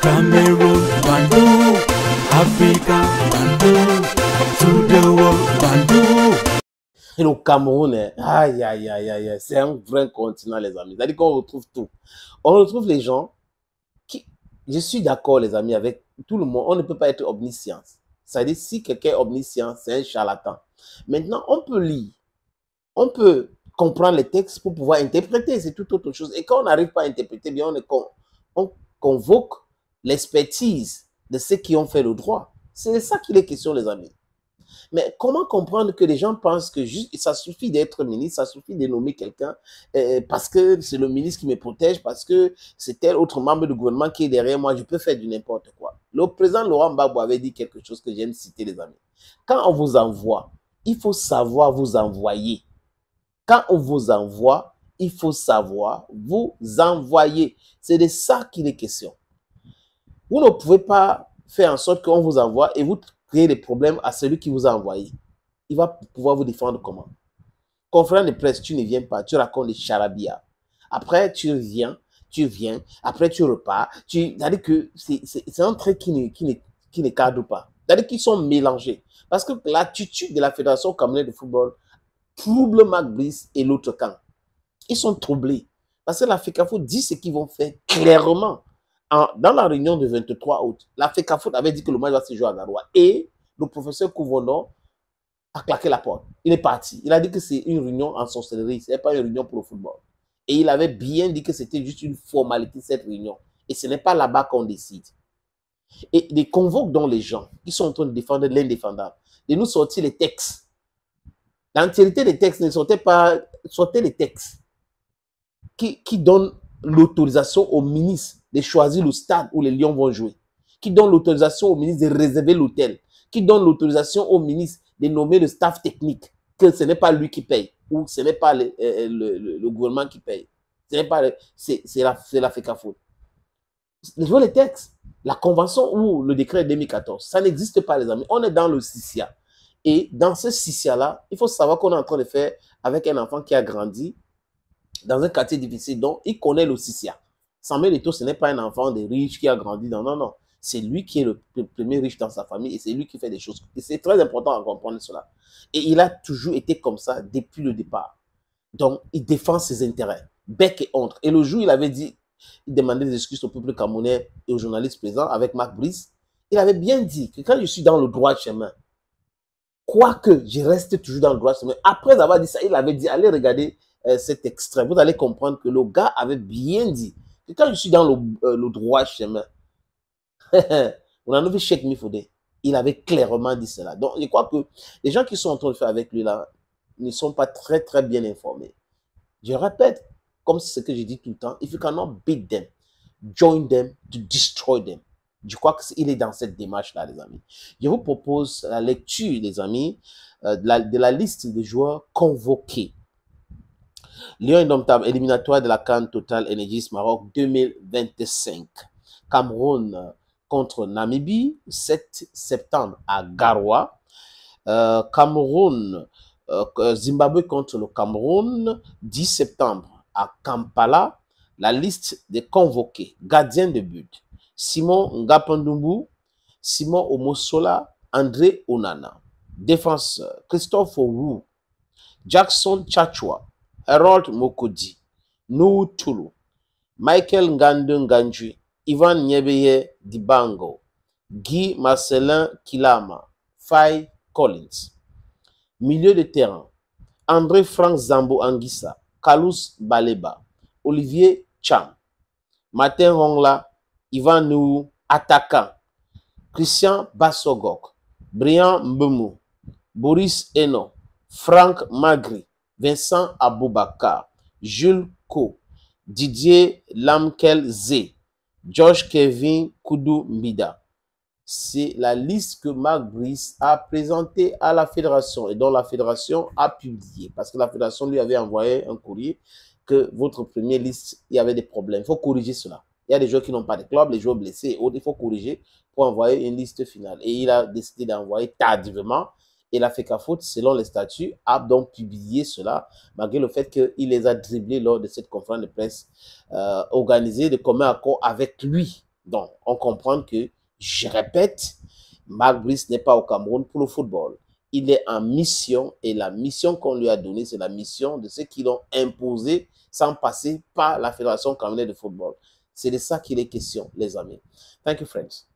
Cameroon, Bandou, Africa, Bandou, to the world, Bandou. Et le Cameroun, aïe, aïe, aïe, aïe, c'est un vrai continent, les amis. C'est-à-dire qu'on retrouve tout. On retrouve les gens qui... Je suis d'accord, les amis, avec tout le monde. On ne peut pas être omniscient. C'est-à-dire, si quelqu'un est omniscient, c'est un charlatan. Maintenant, on peut lire. On peut comprendre les textes pour pouvoir interpréter. C'est tout autre chose. Et quand on n'arrive pas à interpréter, bien, on convoque l'expertise de ceux qui ont fait le droit. C'est ça qu'il est question, les amis. Mais comment comprendre que les gens pensent que juste, ça suffit d'être ministre, ça suffit de nommer quelqu'un parce que c'est le ministre qui me protège, parce que c'est tel autre membre du gouvernement qui est derrière moi, je peux faire du n'importe quoi. Le président Laurent Gbagbo avait dit quelque chose que j'aime citer, les amis. Quand on vous envoie, il faut savoir vous envoyer. Quand on vous envoie, il faut savoir vous envoyer. C'est de ça qu'il est question. Vous ne pouvez pas faire en sorte qu'on vous envoie et vous créer des problèmes à celui qui vous a envoyé. Il va pouvoir vous défendre comment? Conférence de presse, tu ne viens pas, tu racontes des charabia. Après, tu viens, après tu repars. C'est-à-dire que c'est un trait qui ne cadre pas. C'est-à-dire qu'ils sont mélangés. Parce que l'attitude de la Fédération camerounaise de football trouble Marc Brice et l'autre camp. Ils sont troublés. Parce que la FECAFOOT dit ce qu'ils vont faire clairement. Dans la réunion du 23 août, la FECAFOOT avait dit que le match va se jouer à Garoua. Et le professeur Kouvono a claqué la porte. Il est parti. Il a dit que c'est une réunion en sorcellerie. Ce n'est pas une réunion pour le football. Et il avait bien dit que c'était juste une formalité, cette réunion. Et ce n'est pas là-bas qu'on décide. Et il convoque donc les gens qui sont en train de défendre l'indéfendable, de nous sortir les textes. L'entièreté des textes ne sortait pas, sortait les textes qui donnent l'autorisation au ministre de choisir le stade où les Lions vont jouer, qui donne l'autorisation au ministre de réserver l'hôtel, qui donne l'autorisation au ministre de nommer le staff technique, que ce n'est pas lui qui paye, ou ce n'est pas le gouvernement qui paye. Ce n'est pas, c'est la FECAFOOT. Je vois les textes. La convention ou le décret 2014, ça n'existe pas, les amis. On est dans le CICIA. Et dans ce CICIA-là, il faut savoir qu'on est en train de faire avec un enfant qui a grandi dans un quartier difficile, donc il connaît le CICIA. Samuel Eto'o, ce n'est pas un enfant de riche qui a grandi dans... Non, non. C'est lui qui est le premier riche dans sa famille et c'est lui qui fait des choses. Et c'est très important à comprendre cela. Et il a toujours été comme ça depuis le départ. Donc, il défend ses intérêts, bec et honte. Et le jour où il avait dit, il demandait des excuses au peuple camerounais et aux journalistes présents avec Marc Brice, il avait bien dit que quand je suis dans le droit chemin, quoique je reste toujours dans le droit chemin, après avoir dit ça, il avait dit, allez regarder cet extrait, vous allez comprendre que le gars avait bien dit que quand je suis dans le droit chemin, on a vu Cheikh Mifodé, il avait clairement dit cela. Donc, je crois que les gens qui sont en train de faire avec lui là ne sont pas très, très bien informés. Je répète, comme ce que je dis tout le temps, if you cannot beat them, join them to destroy them. Je crois qu'il est dans cette démarche-là, les amis. Je vous propose la lecture, les amis, de la liste de joueurs convoqués. Lion indomptable, éliminatoire de la CAN Total Energies Maroc 2025. Cameroun contre Namibie, 7 septembre à Garoua. Cameroun, Zimbabwe contre le Cameroun, 10 septembre à Kampala. La liste des convoqués, gardien de but, Simon Ngapandumbu, Simon Omosola, André Onana. Défenseur, Christophe Roux, Jackson Chachua, Harold Mokodi, Nou Tulu, Michael Ngandu Nganji, Ivan Nyebeye Dibango, Guy Marcelin Kilama, Faye Collins. Milieu de terrain, André Frank Zambo Anguissa, Kalous Baleba, Olivier Cham, Martin Rongla, Ivan Nou, attaquant, Christian Bassogok, Brian Mbemou, Boris Eno, Franck Magri, Vincent Aboubakar, Jules Ko, Didier Lamkel Zé, George Kevin Koudou Mbida. C'est la liste que Marc Brice a présentée à la fédération et dont la fédération a publié. Parce que la fédération lui avait envoyé un courrier que votre première liste, il y avait des problèmes. Il faut corriger cela. Il y a des joueurs qui n'ont pas de club, les joueurs blessés et autres. Il faut corriger pour envoyer une liste finale. Et il a décidé d'envoyer tardivement. Et la FECAFOOT, selon les statuts, a donc publié cela, malgré le fait qu'il les a dribblés lors de cette conférence de presse organisée de commun accord avec lui. Donc, on comprend que, je répète, Mark Brice n'est pas au Cameroun pour le football. Il est en mission et la mission qu'on lui a donnée, c'est la mission de ceux qui l'ont imposé sans passer par la Fédération camerounaise de football. C'est de ça qu'il est question, les amis. Thank you, friends.